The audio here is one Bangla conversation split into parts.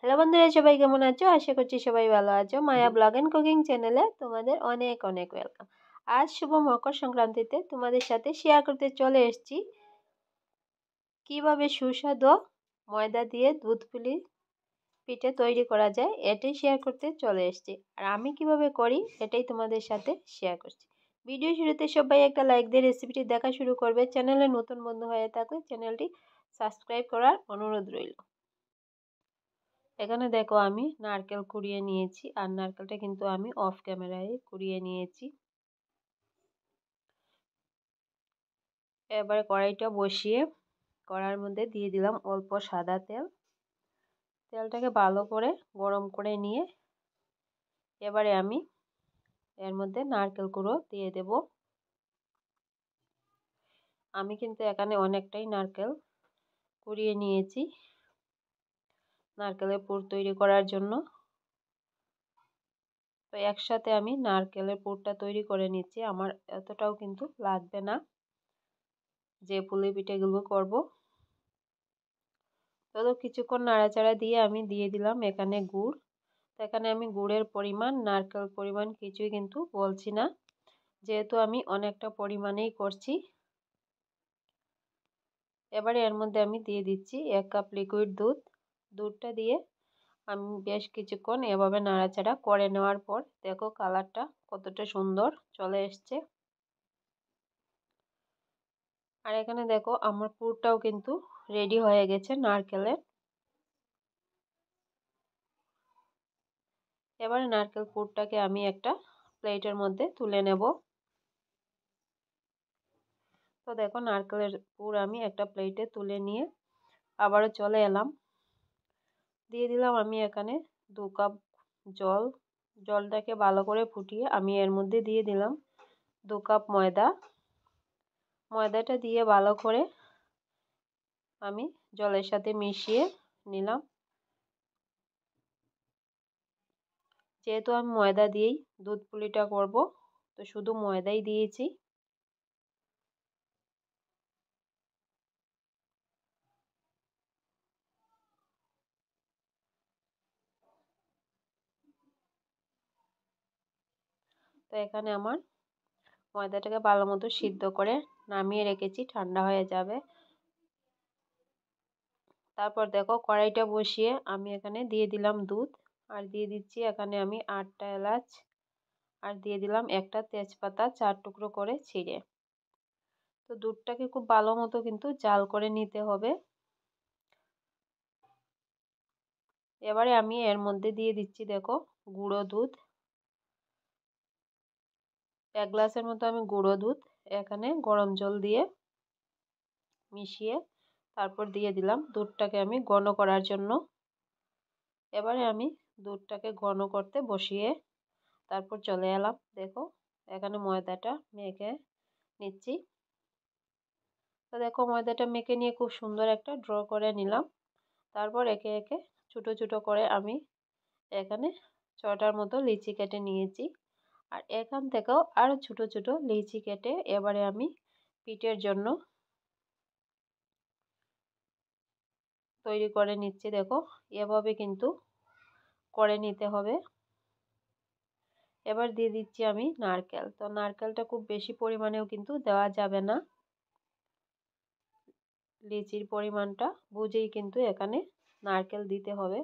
হ্যালো বন্ধুরা, সবাই কেমন আছো? আশা করছি সবাই ভালো আছো। মায়া ব্লগ অ্যান্ড কুকিং চ্যানেলে তোমাদের অনেক অনেক ওয়েলকাম। আজ শুভ মকর সংক্রান্তিতে তোমাদের সাথে শেয়ার করতে চলে এসেছি কিভাবে সুস্বাদু ময়দা দিয়ে দুধ পুলি পিঠে তৈরি করা যায়, এটাই শেয়ার করতে চলে এসেছি। আর আমি কিভাবে করি এটাই তোমাদের সাথে শেয়ার করছি। ভিডিও শুরুতে সবাই একটা লাইক দিয়ে রেসিপিটি দেখা শুরু করবে। চ্যানেলে নতুন বন্ধু হয়ে থাকলে চ্যানেলটি সাবস্ক্রাইব করার অনুরোধ রইল। এখানে দেখো আমি নারকেল কুড়িয়ে নিয়েছি, আর নারকেলটা কিন্তু আমি অফ ক্যামেরায় কুড়িয়ে নিয়েছি। এবারে কড়াইটা বসিয়ে কড়াইয়ের মধ্যে দিয়ে দিলাম অল্প সাদা তেল। তেলটাকে ভালো করে গরম করে নিয়ে এবারে আমি এর মধ্যে নারকেল কুড়ো দিয়ে দেব। আমি কিন্তু এখানে অনেকটাই নারকেল কুড়িয়ে নিয়েছি নারকেলের পুর তৈরি করার জন্য। তো একসাথে আমি নারকেলের পুরটা তৈরি করে নিচ্ছি, আমার এতটাও কিন্তু লাগবে না যে পুলি পিঠেগুলো করব। তো কিছুক্ষণ নাড়াচাড়া দিয়ে আমি দিয়ে দিলাম এখানে গুড়। তো এখানে আমি গুড়ের পরিমাণ নারকেল পরিমাণ কিছুই কিন্তু বলছি না, যেহেতু আমি অনেকটা পরিমাণেই করছি। এবারে এর মধ্যে আমি দিয়ে দিচ্ছি 1 কাপ লিকুইড দুধ। দুধটা দিয়ে আমি বেশ কিছুক্ষণ এভাবে নাড়াচাড়া করে নেওয়ার পর দেখো কালারটা কতটা সুন্দর চলে এসছে। আর এখানে দেখো আমার পুরটাও কিন্তু রেডি হয়ে গেছে নারকেলের। এবারে নারকেল পুরটাকে আমি একটা প্লেটের মধ্যে তুলে নেব। তো দেখো নারকেলের পুর আমি একটা প্লেটে তুলে নিয়ে আবারও চলে এলাম। দিয়ে দিলাম আমি এখানে 2 কাপ জল। জলটাকে ভালো করে ফুটিয়ে আমি এর মধ্যে দিয়ে দিলাম 2 কাপ ময়দা। ময়দাটা দিয়ে ভালো করে আমি জলের সাথে মিশিয়ে নিলাম। যেহেতু আমি ময়দা দিয়েই দুধ পুলিটা করব, তো শুধু ময়দাই দিয়েছি। তো এখানে আমার ময়দাটাকে ভালো মতো সিদ্ধ করে নামিয়ে রেখেছি, ঠান্ডা হয়ে যাবে। তারপর দেখো কড়াইটা বসিয়ে আমি এখানে দিয়ে দিলাম দুধ, আর দিয়ে দিচ্ছি এখানে আমি 8টা এলাচ, আর দিয়ে দিলাম একটা তেজপাতা 4 টুকরো করে ছিঁড়ে। তো দুধটাকে খুব ভালো মতো কিন্তু জাল করে নিতে হবে। এবারে আমি এর মধ্যে দিয়ে দিচ্ছি দেখো গুঁড়ো দুধ। 1 গ্লাসের মতো আমি গুঁড়ো দুধ এখানে গরম জল দিয়ে মিশিয়ে তারপর দিয়ে দিলাম দুধটাকে আমি ঘন করার জন্য। এবারে আমি দুধটাকে ঘন করতে বসিয়ে তারপর চলে এলাম। দেখো এখানে ময়দাটা মেখে নিচ্ছি। তো দেখো ময়দাটা মেখে নিয়ে খুব সুন্দর একটা ড্র করে নিলাম। তারপর একে একে ছোটো ছোটো করে আমি এখানে 6টার মতো লিচি কেটে নিয়েছি। আর এখান থেকেও আরও ছোটো ছোটো লিচি কেটে এবারে আমি পিঠের জন্য তৈরি করে নিচ্ছি। দেখো এভাবে কিন্তু করে নিতে হবে। এবার দিয়ে দিচ্ছি আমি নারকেল। তো নারকেলটা খুব বেশি পরিমাণেও কিন্তু দেওয়া যাবে না, লিচির পরিমাণটা বুঝেই কিন্তু এখানে নারকেল দিতে হবে।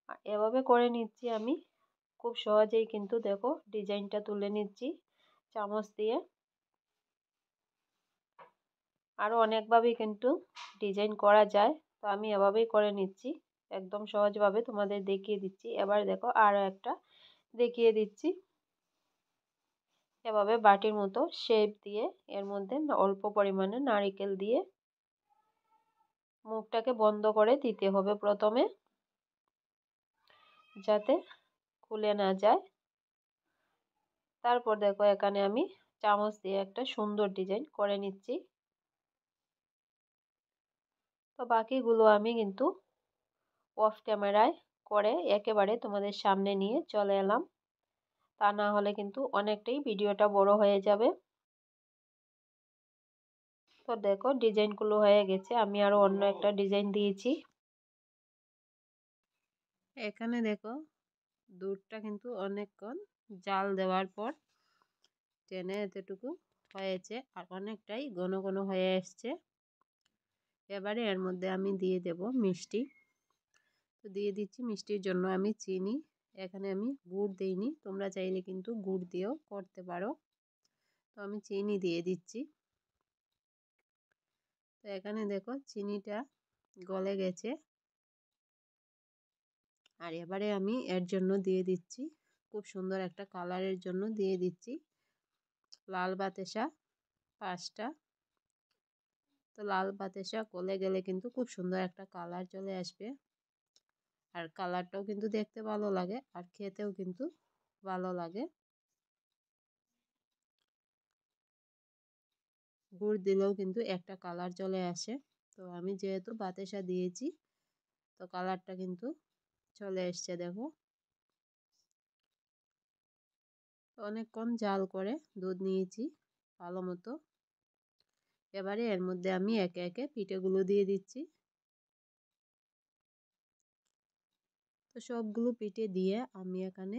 আর এভাবে করে নিচ্ছি আমি। খুব সহজেই কিন্তু দেখো ডিজাইনটা তুলে নিচ্ছি চামচ দিয়ে। আরও অনেকভাবেই কিন্তু ডিজাইন করা যায়, তো আমি এভাবেই করে নিচ্ছি, একদম সহজভাবে তোমাদের দেখিয়ে দিচ্ছি। এবার দেখো আরও একটা দেখিয়ে দিচ্ছি। এভাবে বাটির মতো শেপ দিয়ে এর মধ্যে অল্প পরিমাণে নারকেল দিয়ে মুখটাকে বন্ধ করে দিতে হবে প্রথমে, যাতে খুলে না যায়। তারপর দেখো এখানে আমি চামচ দিয়ে একটা সুন্দর ডিজাইন করে নিচ্ছি। তো বাকিগুলো আমি কিন্তু অফ ক্যামেরায় করে একেবারে তোমাদের সামনে নিয়ে চলে এলাম, তা না হলে কিন্তু অনেকটাই ভিডিওটা বড় হয়ে যাবে। তো দেখো ডিজাইনগুলো হয়ে গেছে, আমি আরও অন্য একটা ডিজাইন দিয়েছি। এখানে দেখো দুধটা কিন্তু অনেকক্ষণ জাল দেওয়ার পর টেনে এতটুকু হয়েছে আর অনেকটাই ঘন ঘন হয়ে এসছে। এবারে এর মধ্যে আমি দিয়ে দেব মিষ্টি। তো দিয়ে দিচ্ছি মিষ্টির জন্য আমি চিনি। এখানে আমি গুড় দিইনি, তোমরা চাইলে কিন্তু গুড় দিয়েও করতে পারো। তো আমি চিনি দিয়ে দিচ্ছি। তো এখানে দেখো চিনিটা গলে গেছে। আর এবারে আমি এর জন্য দিয়ে দিচ্ছি, খুব সুন্দর একটা কালারের জন্য দিয়ে দিচ্ছি লাল বাতাসা 5টা। তো লাল বাতাসা গলে গেলে কিন্তু খুব সুন্দর একটা কালার চলে আসবে। আর কালারটাও কিন্তু দেখতে ভালো লাগে আর খেতেও কিন্তু ভালো লাগে। গুড় দিলেও কিন্তু একটা কালার চলে আসে। তো আমি যেহেতু বাতাসা দিয়েছি তো কালারটা কিন্তু চলে এসছে দেখো। অনেকক্ষণ জাল করে দুধ নিয়েছি ভালো মতো। এবারে এর মধ্যে আমি একে একে পিঠেগুলো দিয়ে দিচ্ছি। তো সবগুলো পিঠে দিয়ে আমি এখানে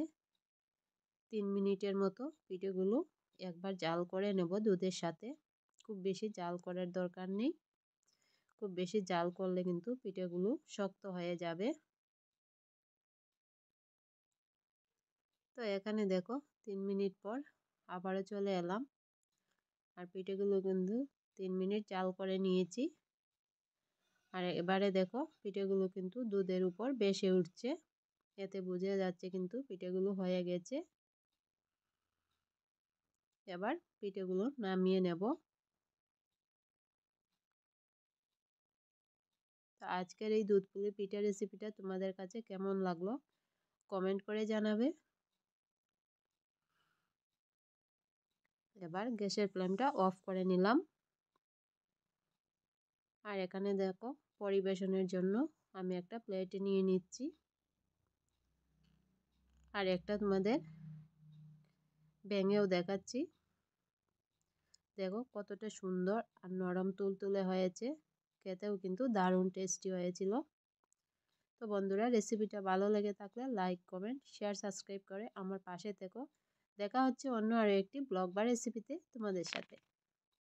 3 মিনিটের মতো পিঠেগুলো একবার জাল করে নেব দুধের সাথে। খুব বেশি জাল করার দরকার নেই, খুব বেশি জাল করলে কিন্তু পিঠেগুলো শক্ত হয়ে যাবে। তো এখানে দেখো 3 মিনিট পর আবারও চলে এলাম আর পিঠেগুলো কিন্তু 3 মিনিট জাল করে নিয়েছি। আর এবারে দেখো পিঠেগুলো কিন্তু দুধের উপর ভেসে উঠছে, এতে বোঝা যাচ্ছে কিন্তু পিঠেগুলো হয়ে গেছে। এবার পিঠেগুলো নামিয়ে নেব। তো আজকের এই দুধ পুলি পিঠা রেসিপিটা তোমাদের কাছে কেমন লাগলো কমেন্ট করে জানাবে। এবার গ্যাসের ফ্লেমটা অফ করে নিলাম। আর এখানে দেখো পরিবেশনের জন্য আমি একটা প্লেটে নিয়ে নিচ্ছি। আর একটা তোমাদের ভেঙেও দেখাচ্ছি। দেখো কতটা সুন্দর আর নরম তুলতুলে হয়েছে, খেতেও কিন্তু দারুণ টেস্টি হয়েছিল। তো বন্ধুরা রেসিপিটা ভালো লেগে থাকলে লাইক কমেন্ট শেয়ার সাবস্ক্রাইব করে আমার পাশে থেকো। দেখা হচ্ছে অন্য আরও একটি ব্লগ বা রেসিপিতে তোমাদের সাথে।